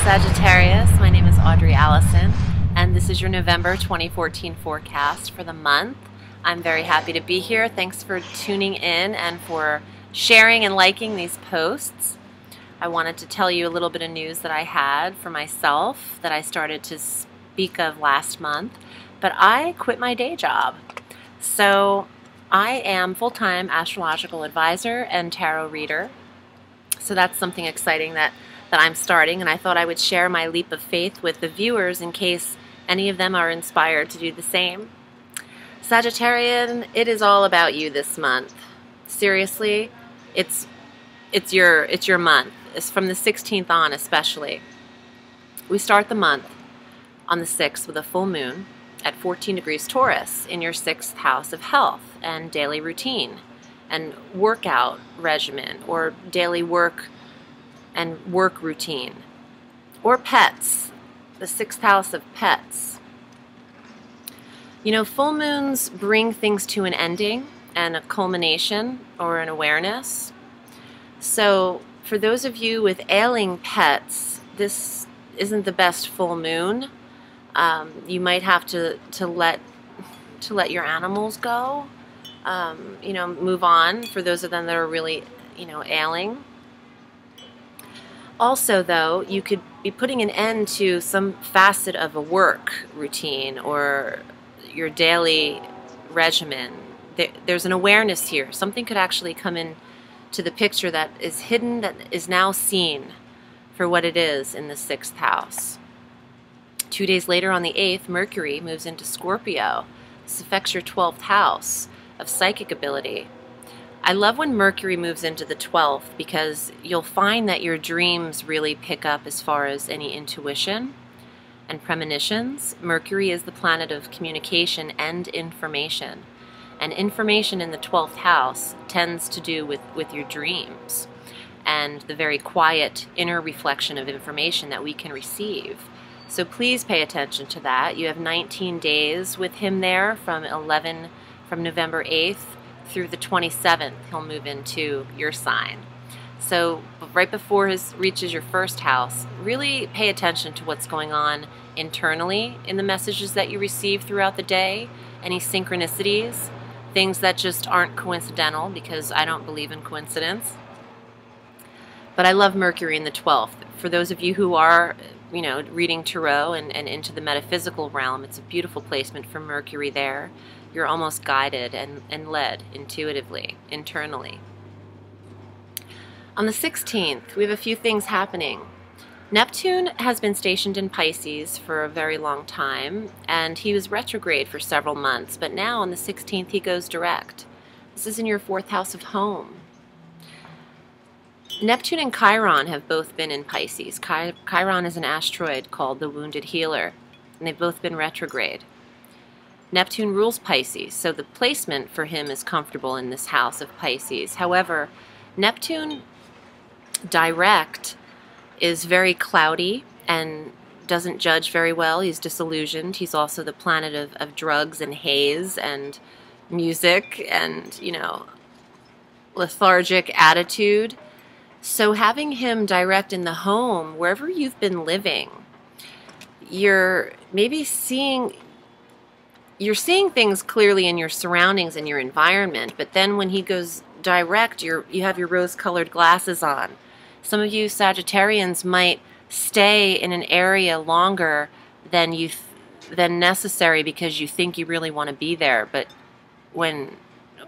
Sagittarius, my name is Audrey Alison, and this is your November 2014 forecast for the month. I'm very happy to be here. Thanks for tuning in and for sharing and liking these posts. I wanted to tell you a little bit of news that I had for myself that I started to speak of last month, but I quit my day job. So I am full-time astrological advisor and tarot reader. So that's something exciting that I'm starting, and I thought I would share my leap of faith with the viewers in case any of them are inspired to do the same. Sagittarian, it is all about you this month. Seriously, it's your month. It's from the 16th on especially. We start the month on the 6th with a full moon at 14 degrees Taurus in your 6th house of health and daily routine and workout regimen or daily work and work routine, or pets, the 6th house of pets. You know, full moons bring things to an ending and a culmination or an awareness. So for those of you with ailing pets, this isn't the best full moon. You might have to let your animals go, you know, move on for those of them that are really, you know, ailing. Also, though, you could be putting an end to some facet of a work routine or your daily regimen. There's an awareness here. Something could actually come in to the picture that is hidden, that is now seen for what it is in the 6th house. 2 days later, on the 8th, Mercury moves into Scorpio. This affects your 12th house of psychic ability. I love when Mercury moves into the 12th because you'll find that your dreams really pick up as far as any intuition and premonitions. Mercury is the planet of communication and information. And information in the 12th house tends to do with your dreams and the very quiet inner reflection of information that we can receive. So please pay attention to that. You have 19 days with him there from November 8th through the 27th. He'll move into your sign. So right before he reaches your 1st house, really pay attention to what's going on internally in the messages that you receive throughout the day, any synchronicities, things that just aren't coincidental, because I don't believe in coincidence. But I love Mercury in the 12th. For those of you who are, you know, reading tarot and into the metaphysical realm, it's a beautiful placement for Mercury there. You're almost guided and led intuitively, internally. On the 16th, we have a few things happening. Neptune has been stationed in Pisces for a very long time, and he was retrograde for several months, but now on the 16th he goes direct. This is in your 4th house of home. Neptune and Chiron have both been in Pisces. Chiron is an asteroid called the Wounded Healer, and they've both been retrograde. Neptune rules Pisces, so the placement for him is comfortable in this house of Pisces. However, Neptune direct is very cloudy and doesn't judge very well. He's disillusioned. He's also the planet of drugs and haze and music and, you know, lethargic attitude. So having him direct in the home, wherever you've been living, you're seeing things clearly in your surroundings and your environment, but then when he goes direct, you have your rose-colored glasses on. Some of you Sagittarians might stay in an area longer than necessary because you think you really want to be there, but when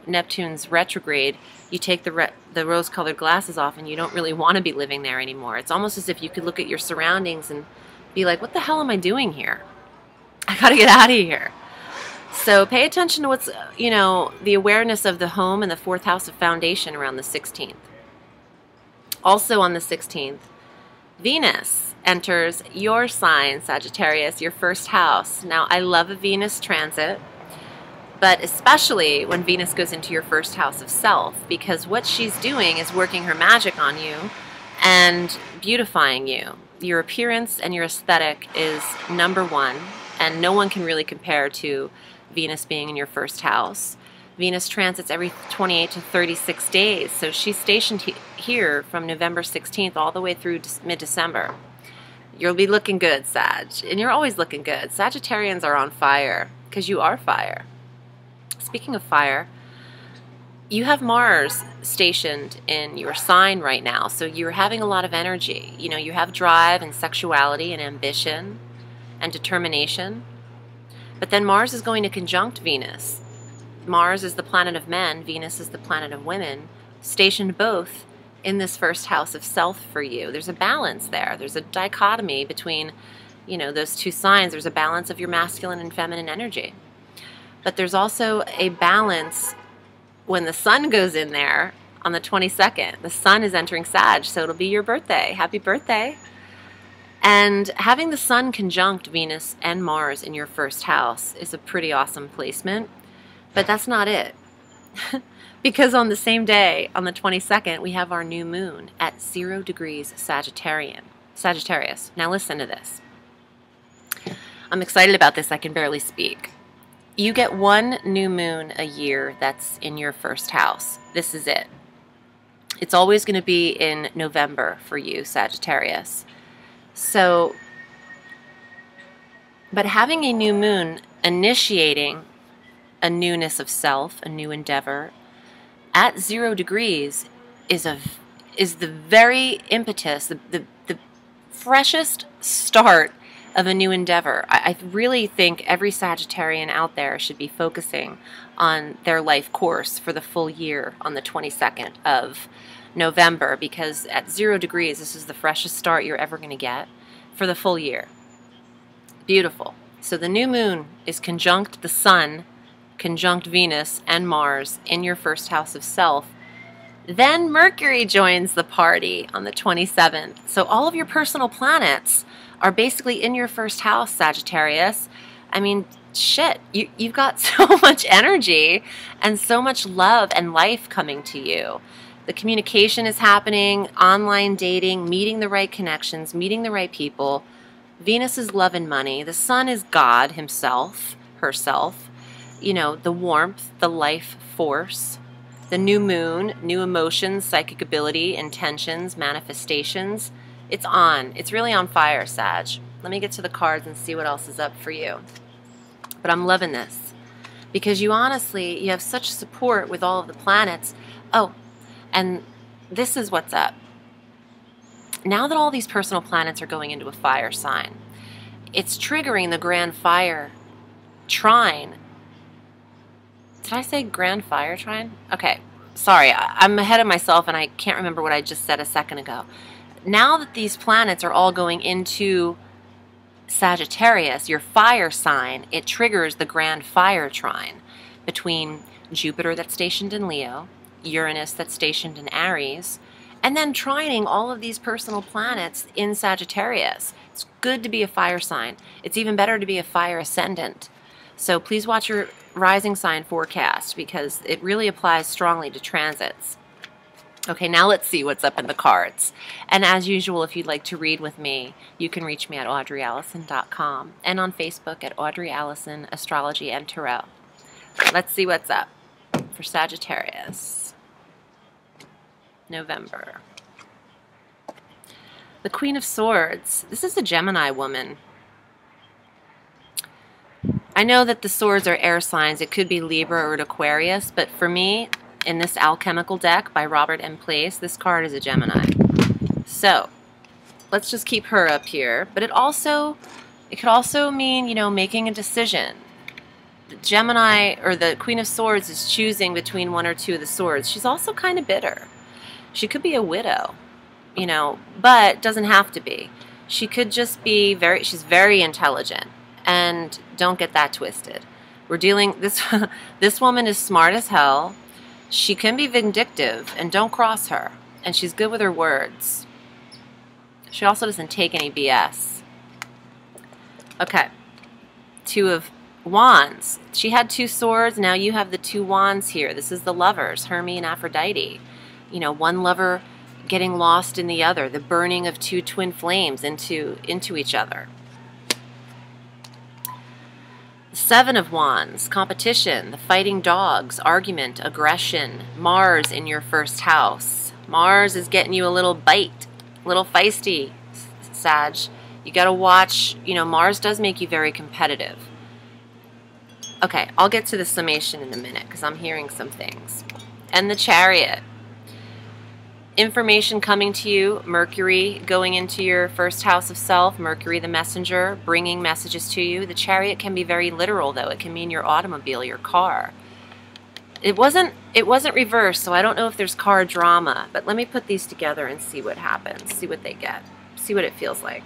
Neptune's retrograde, you take the rose-colored glasses off and you don't really want to be living there anymore. It's almost as if you could look at your surroundings and be like, what the hell am I doing here? I gotta get out of here. So pay attention to what's, you know, the awareness of the home and the 4th house of foundation around the 16th. Also on the 16th, Venus enters your sign, Sagittarius, your 1st house. Now, I love a Venus transit, but especially when Venus goes into your 1st house of self, because what she's doing is working her magic on you and beautifying you. Your appearance and your aesthetic is #1, and no one can really compare to Venus being in your 1st house. Venus transits every 28 to 36 days, so she's stationed here from November 16th all the way through mid-December. You'll be looking good, Sag. And you're always looking good. Sagittarians are on fire because you are fire. Speaking of fire, you have Mars stationed in your sign right now, so you're having a lot of energy. You know, you have drive and sexuality and ambition and determination. But then Mars is going to conjunct Venus. Mars is the planet of men, Venus is the planet of women, stationed both in this first house of self for you. There's a balance there. There's a dichotomy between, you know, those two signs. There's a balance of your masculine and feminine energy. But there's also a balance when the sun goes in there on the 22nd. The sun is entering Sag, so it'll be your birthday. Happy birthday. And having the sun conjunct Venus and Mars in your first house is a pretty awesome placement. But that's not it. Because on the same day, on the 22nd, we have our new moon at 0 degrees Sagittarius. Now listen to this. I'm excited about this. I can barely speak. You get one new moon a year that's in your first house. This is it. It's always going to be in November for you, Sagittarius. So, but having a new moon initiating a newness of self, a new endeavor, at 0 degrees is the very impetus, the freshest start of a new endeavor. I really think every Sagittarian out there should be focusing on their life course for the full year on the 22nd of November, because at 0 degrees, this is the freshest start you're ever going to get for the full year. Beautiful. So the new moon is conjunct the sun, conjunct Venus and Mars in your first house of self. Then Mercury joins the party on the 27th. So all of your personal planets are basically in your first house, Sagittarius. I mean, shit, you've got so much energy and so much love and life coming to you. The communication is happening, online dating, meeting the right connections, meeting the right people. Venus is love and money. The sun is God himself, herself. You know, the warmth, the life force. The new moon, new emotions, psychic ability, intentions, manifestations. It's on. It's really on fire, Sag. Let me get to the cards and see what else is up for you. But I'm loving this because you honestly, you have such support with all of the planets. Oh, and this is what's up. Now that all these personal planets are going into a fire sign, it's triggering the grand fire trine. Did I say grand fire trine? Okay, sorry, I'm ahead of myself and I can't remember what I just said a second ago. Now that these planets are all going into Sagittarius, your fire sign, it triggers the grand fire trine between Jupiter that's stationed in Leo, Uranus that's stationed in Aries, and then trining all of these personal planets in Sagittarius. It's good to be a fire sign. It's even better to be a fire ascendant. So please watch your rising sign forecast because it really applies strongly to transits. Okay, now let's see what's up in the cards. And as usual, if you'd like to read with me, you can reach me at audreyallison.com and on Facebook at Audrey Allison, Astrology and Tarot. Let's see what's up for Sagittarius. November. The Queen of Swords. This is a Gemini woman. I know that the swords are air signs. It could be Libra or Aquarius, but for me, in this alchemical deck by Robert M. Place, this card is a Gemini. So, let's just keep her up here. But it could also mean, you know, making a decision. The Gemini, or the Queen of Swords, is choosing between one or two of the swords. She's also kind of bitter. She could be a widow, you know, but doesn't have to be. She could just be she's very intelligent. And don't get that twisted. We're dealing, this woman is smart as hell. She can be vindictive, and don't cross her. And she's good with her words. She also doesn't take any BS. Okay. 2 of Wands. She had 2 swords, now you have the 2 wands here. This is the lovers, Hermes and Aphrodite. You know, one lover getting lost in the other, the burning of 2 twin flames into each other. 7 of Wands, competition, the fighting dogs, argument, aggression, Mars in your first house. Mars is getting you a little bite, a little feisty, Sag. You got to watch, you know, Mars does make you very competitive. Okay, I'll get to the summation in a minute because I'm hearing some things. And the Chariot. Information coming to you, Mercury going into your first house of self, Mercury the messenger, bringing messages to you. The Chariot can be very literal, though. It can mean your automobile, your car. It wasn't reversed, so I don't know if there's car drama, but let me put these together and see what happens, see what they get, see what it feels like.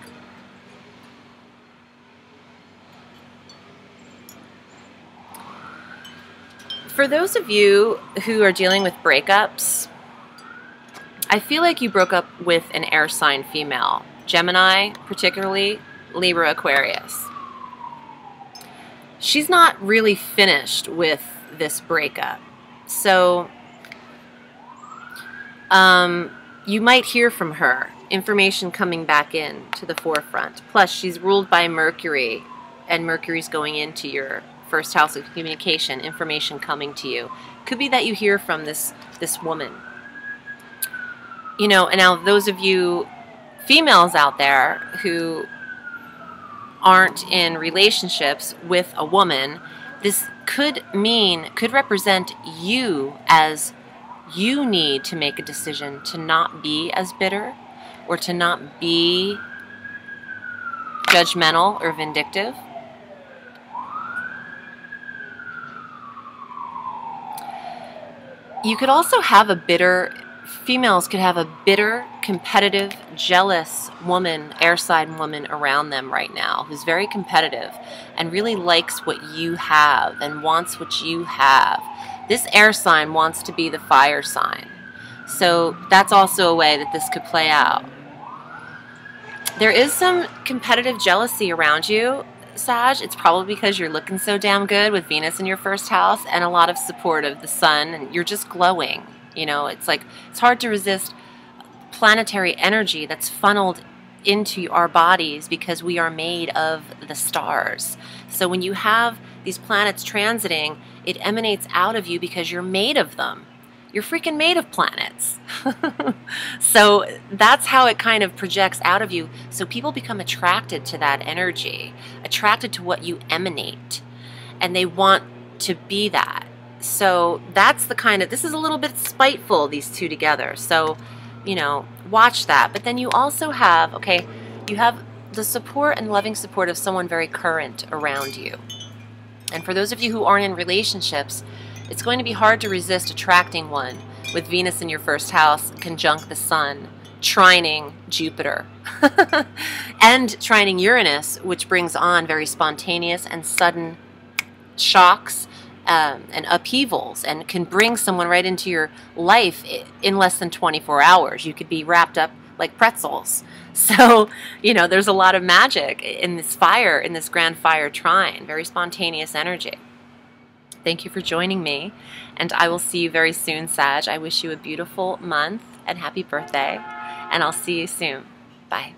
For those of you who are dealing with breakups, I feel like you broke up with an air sign female, Gemini, particularly Libra, Aquarius. She's not really finished with this breakup. So you might hear from her, information coming back in to the forefront. Plus, she's ruled by Mercury, and Mercury's going into your first house of communication, information coming to you. Could be that you hear from this woman. You know, and now those of you females out there who aren't in relationships with a woman, this could represent you, as you need to make a decision to not be as bitter or to not be judgmental or vindictive. You could also have females could have a bitter, competitive, jealous woman, air sign woman around them right now who's very competitive and really likes what you have and wants what you have. This air sign wants to be the fire sign. So that's also a way that this could play out. There is some competitive jealousy around you, Sag. It's probably because you're looking so damn good with Venus in your first house and a lot of support of the sun, and you're just glowing. You know, it's like, it's hard to resist planetary energy that's funneled into our bodies because we are made of the stars. So when you have these planets transiting, it emanates out of you because you're made of them. You're freaking made of planets. So that's how it kind of projects out of you. So people become attracted to that energy, attracted to what you emanate, and they want to be that. So that's the kind of, this is a little bit spiteful, these two together. So, you know, watch that. But then you also have, okay, you have the support and loving support of someone very current around you. And for those of you who aren't in relationships, it's going to be hard to resist attracting one with Venus in your first house, conjunct the sun, trining Jupiter, and trining Uranus, which brings on very spontaneous and sudden shocks and upheavals, and can bring someone right into your life in less than 24 hours. You could be wrapped up like pretzels. So, you know, there's a lot of magic in this fire, in this grand fire trine, very spontaneous energy. Thank you for joining me, and I will see you very soon, Sag. I wish you a beautiful month and happy birthday, and I'll see you soon. Bye.